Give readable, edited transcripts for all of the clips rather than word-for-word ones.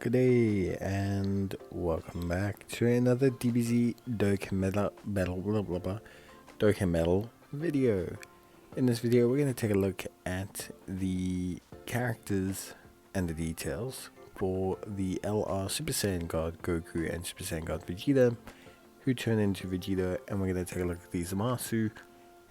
Good day and welcome back to another Dbz Dokkan video. In this video we're going to take a look at the characters and the details for the LR Super Saiyan God Goku and Super Saiyan God Vegeta, who turn into Vegito, and we're going to take a look at the Zamasu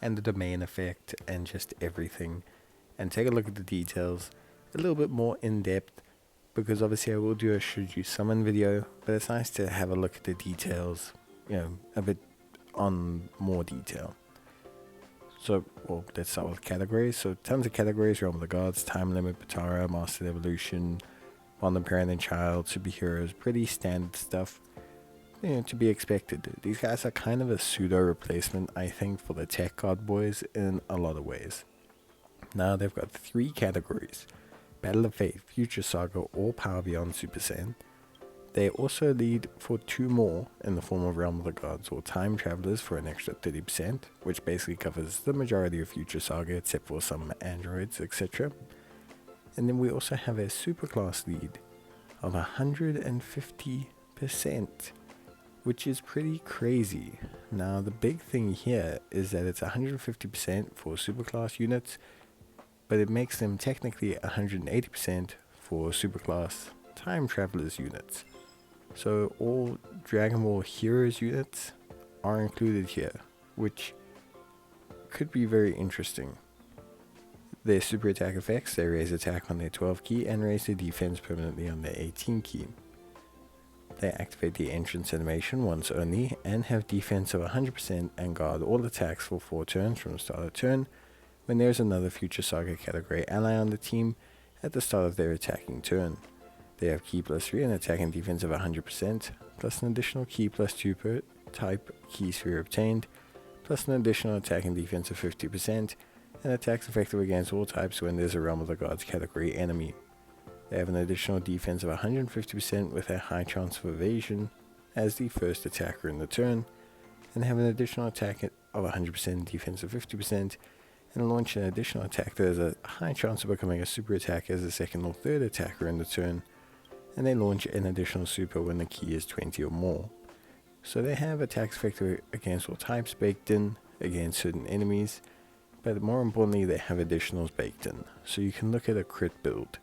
and the domain effect and just everything, and take a look at the details a little bit more in depth, because obviously I will do a should you summon video, but it's nice to have a look at the details, a bit on more detail. So, well, let's start with categories. So, tons of categories: Realm of the Gods, Time Limit, Batara, Mastered Evolution, Bond, Parent and Child, Superheroes, pretty standard stuff, to be expected. These guys are kind of a pseudo replacement, I think, for the Tech God boys in a lot of ways. Now, they've got 3 categories: Battle of Fate, Future Saga, or Power Beyond Super Saiyan. They also lead for 2 more in the form of Realm of the Gods or Time Travelers for an extra 30%, which basically covers the majority of Future Saga except for some androids, etc. And then we also have a superclass lead of 150%, which is pretty crazy. Now the big thing here is that it's 150% for superclass units, but it makes them technically 180% for superclass time travelers units. So all Dragon Ball Heroes units are included here, which could be very interesting. Their super attack effects: they raise attack on their 12 key and raise their defense permanently on their 18 key. They activate the entrance animation once only and have defense of 100% and guard all attacks for 4 turns from the start of turn, when there's another Future Saga category ally on the team at the start of their attacking turn. They have Key +3 and attack and defense of 100%, plus an additional Key +2 per type key sphere obtained, plus an additional attack and defense of 50%, and attacks effective against all types when there's a Realm of the Gods category enemy. They have an additional defense of 150% with a high chance of evasion as the first attacker in the turn, and have an additional attack of 100% and defense of 50%, and launch an additional attack that has a high chance of becoming a super attack as the second or third attacker in the turn, and they launch an additional super when the key is 20 or more. So they have attacks effective against all types baked in against certain enemies, but more importantly they have additionals baked in, so you can look at a crit build.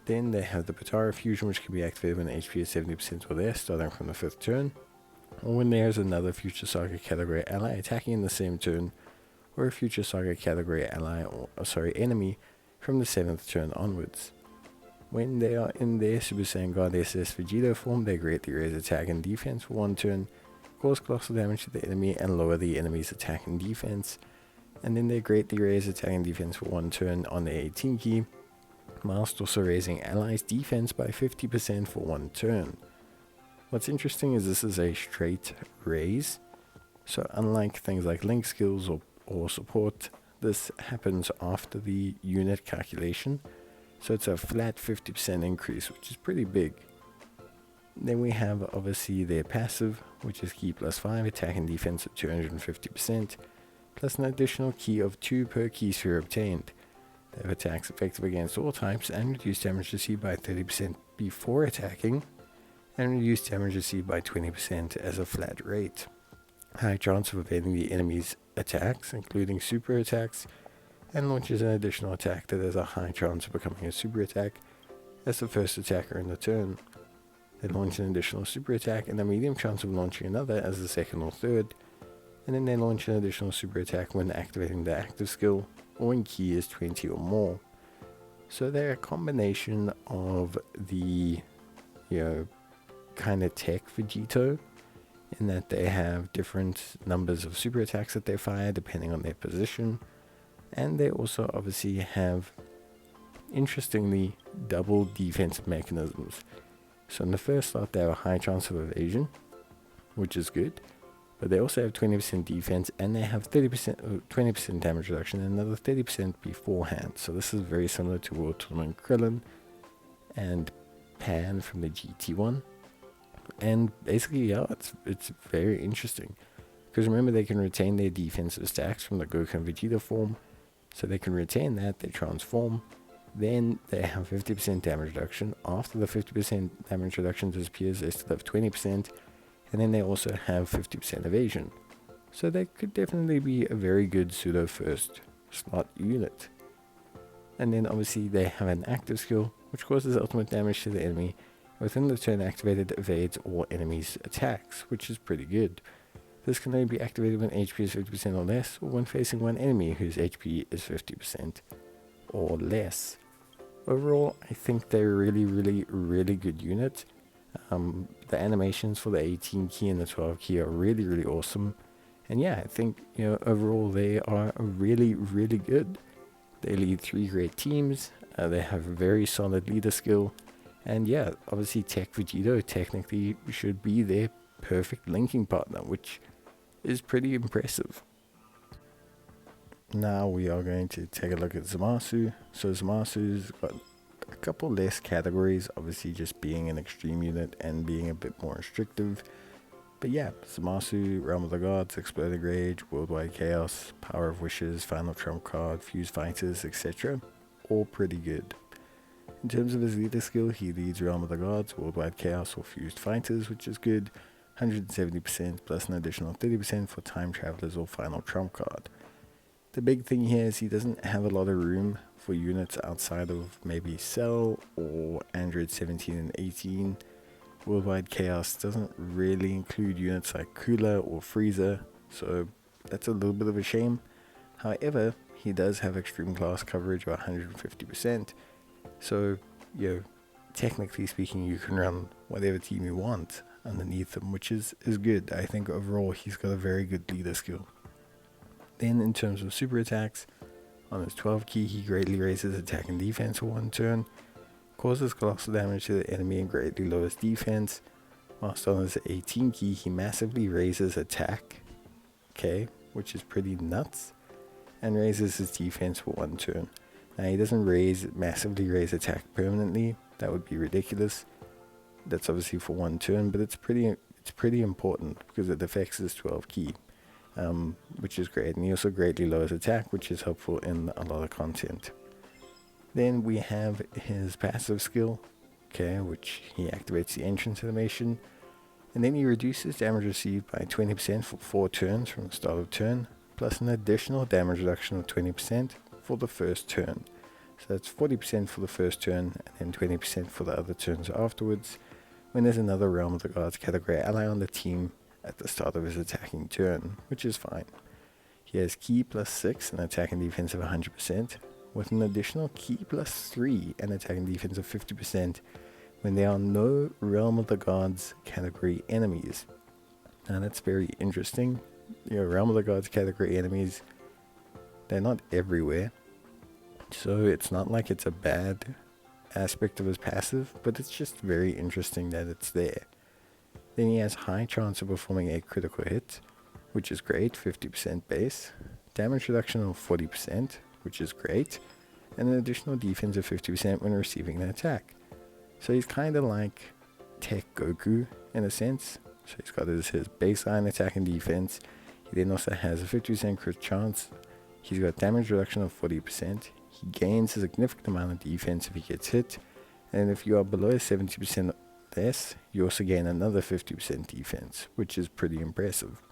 Then they have the Batara Fusion, which can be activated when HP is 70% or less starting from the 5th turn, or when there's another Future Saga category ally attacking in the same turn, or a Future Saga category ally enemy from the 7th turn onwards. When they are in their Super Saiyan God SS Vegito form, they greatly raise attack and defense for 1 turn, cause colossal damage to the enemy and lower the enemy's attack and defense, and then they greatly raise attack and defense for 1 turn on the 18 key, whilst also raising allies' defense by 50% for 1 turn. What's interesting is this is a straight raise, so unlike things like link skills or support, this happens after the unit calculation, so it's a flat 50% increase, which is pretty big. Then we have obviously their passive, which is Key +5, attack and defense at 250%, plus an additional key of 2 per key sphere obtained. They have attacks effective against all types and reduce damage received by 30% before attacking, and reduce damage received by 20% as a flat rate. High chance of evading the enemy's attacks, including super attacks, and launches an additional attack that has a high chance of becoming a super attack as the first attacker in the turn. They launch an additional super attack and a medium chance of launching another as the second or third, and then they launch an additional super attack when activating the active skill or when key is 20 or more. So they're a combination of the kind of tech Vegito, in that they have different numbers of super attacks that they fire depending on their position, and they also obviously have, interestingly, double defense mechanisms. So in the first slot they have a high chance of evasion, which is good, but they also have 20% defense, and they have 20% damage reduction and another 30% beforehand. So this is very similar to World Tournament Krillin and Pan from the GT one. And basically, it's very interesting, because remember, they can retain their defensive stacks from the Goku and Vegeta form, so they can retain that. They transform, Then they have 50% damage reduction. After the 50% damage reduction disappears, they still have 20%. And then they also have 50% evasion. So they could definitely be a very good pseudo first slot unit. And then obviously they have an active skill, which causes ultimate damage to the enemy. Within the turn activated, evades all enemies' attacks, which is pretty good. This can only be activated when HP is 50% or less, or when facing one enemy whose HP is 50% or less. Overall, I think they're really good units. The animations for the 18 key and the 12 key are really awesome. And yeah, I think, overall they are really good. They lead 3 great teams. They have a very solid leader skill. And yeah, obviously TEQ Vegito technically should be their perfect linking partner, which is pretty impressive. Now we are going to take a look at Zamasu. So Zamasu's got a couple less categories, obviously just being an extreme unit and being a bit more restrictive. But yeah, Zamasu, Realm of the Gods, Exploding Rage, Worldwide Chaos, Power of Wishes, Final Trump Card, Fuse Fighters, etc. All pretty good. In terms of his leader skill, he leads Realm of the Gods, Worldwide Chaos, or Fused Fighters, which is good. 170% plus an additional 30% for Time Travelers or Final Trump Card. The big thing here is he doesn't have a lot of room for units outside of maybe Cell or Android 17 and 18. Worldwide Chaos doesn't really include units like Cooler or Freezer, so that's a little bit of a shame. However, he does have extreme class coverage of 150%, so technically speaking, you can run whatever team you want underneath him, which is good. I think overall he's got a very good leader skill. Then in terms of super attacks, on his 12 key he greatly raises attack and defense for one turn, causes colossal damage to the enemy and greatly lowers defense. Whilst on his 18 key he massively raises attack, which is pretty nuts, and raises his defense for one turn. Now he doesn't massively raise attack permanently, that would be ridiculous. That's obviously for one turn, but it's pretty important because it affects his 12 key. Which is great, and he also greatly lowers attack, which is helpful in a lot of content. Then we have his passive skill, which he activates the entrance animation, and then he reduces damage received by 20% for 4 turns from the start of turn, plus an additional damage reduction of 20% for the first turn. So that's 40% for the first turn, and then 20% for the other turns afterwards, when there's another Realm of the Gods category ally on the team at the start of his attacking turn, which is fine. He has key plus 6 and attack and defense of 100%, with an additional key plus 3 and attack and defense of 50% when there are no Realm of the Gods category enemies. Now that's very interesting. Realm of the Gods category enemies, they're not everywhere, so it's not like it's a bad aspect of his passive, but it's just very interesting that it's there. Then he has high chance of performing a critical hit, which is great, 50% base, damage reduction of 40%, which is great, and an additional defense of 50% when receiving an attack. So he's kind of like TEQ Goku in a sense. So he's got his baseline attack and defense. He then also has a 50% crit chance. He's got damage reduction of 40%. He gains a significant amount of defense if he gets hit, and if you are below 70% less, you also gain another 50% defense, which is pretty impressive.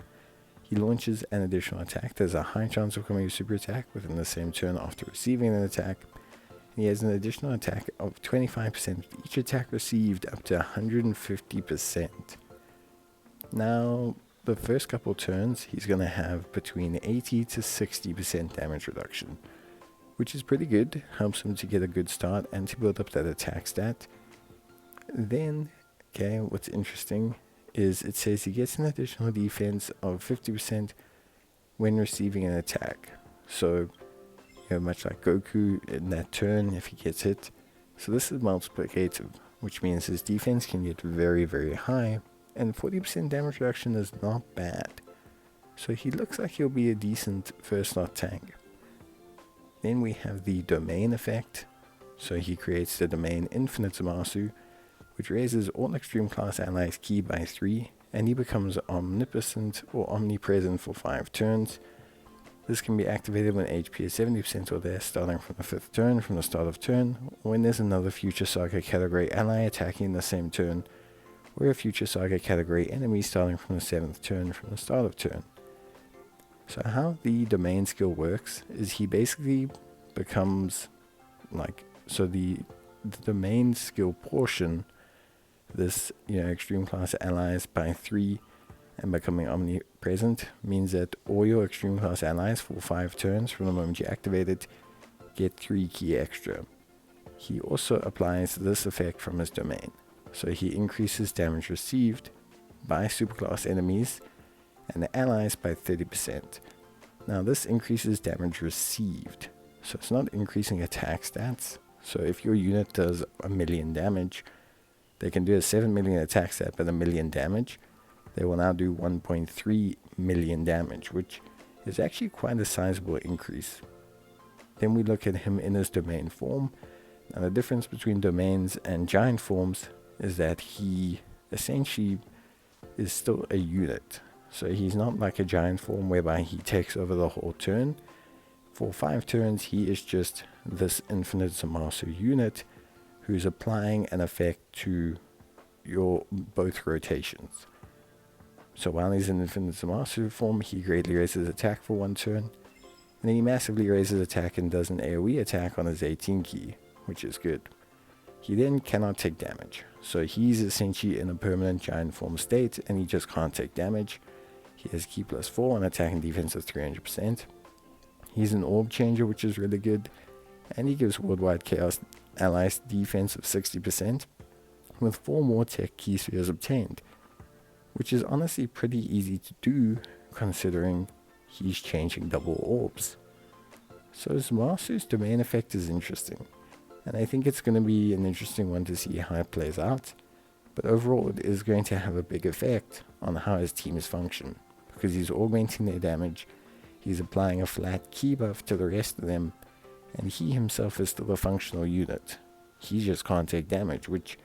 He launches an additional attack. There's a high chance of coming a super attack within the same turn after receiving an attack. He has an additional attack of 25% with each attack received up to 150%. Now, the first couple turns, he's going to have between 80 to 60% damage reduction, which is pretty good. Helps him to get a good start and to build up that attack stat. Then, what's interesting is it says he gets an additional defense of 50% when receiving an attack. So, much like Goku in that turn if he gets hit. So this is multiplicative, which means his defense can get very high, and 40% damage reduction is not bad. So he looks like he'll be a decent first slot tank. Then we have the domain effect. So he creates the domain Infinite Zamasu, which raises all extreme class allies key by 3, and he becomes omnipotent or omnipresent for 5 turns. This can be activated when HP is 70% or less, starting from the 5th turn from the start of turn, or when there's another Future Saga category ally attacking in the same turn, or a Future Saga category enemy starting from the 7th turn from the start of turn. So how the domain skill works is he basically becomes like, so the domain skill portion, this, extreme class allies by 3 and becoming omnipresent, means that all your extreme class allies for 5 turns from the moment you activate it get 3 ki extra. He also applies this effect from his domain. So he increases damage received by superclass enemies and the allies by 30%. Now this increases damage received, so it's not increasing attack stats. So if your unit does 1,000,000 damage, they can do a 7 million attack stat but 1,000,000 damage. They will now do 1.3 million damage, which is actually quite a sizable increase. Then we look at him in his domain form. Now the difference between domains and giant forms is that he essentially is still a unit. So he's not like a giant form whereby he takes over the whole turn. For 5 turns, he is just this Infinite Zamasu unit who's applying an effect to your both rotations. So while he's in Infinite Zamasu form, he greatly raises attack for 1 turn, and then he massively raises attack and does an AoE attack on his 18 ki, which is good. He then cannot take damage, so he's essentially in a permanent giant form state and he just can't take damage. He has ki +4 and attack and defense of 300%. He's an orb changer, which is really good, and he gives Worldwide Chaos allies defense of 60% with 4 more tech ki spheres obtained, which is honestly pretty easy to do considering he's changing double orbs. So Zamasu's domain effect is interesting, and I think it's going to be an interesting one to see how it plays out, but overall it is going to have a big effect on how his teams function, because he's augmenting their damage, he's applying a flat ki buff to the rest of them, and he himself is still a functional unit. He just can't take damage, which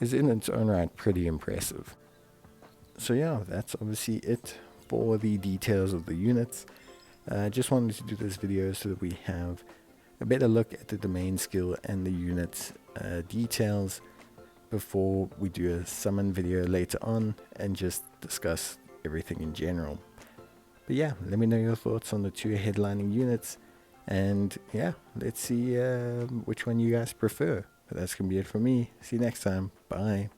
is in its own right pretty impressive. So yeah, that's obviously it for the details of the units. I just wanted to do this video so that we have a better look at the domain skill and the units details before we do a summon video later on and just discuss everything in general. But yeah, let me know your thoughts on the 2 headlining units, and yeah, let's see which one you guys prefer. But that's gonna be it for me. See you next time. Bye.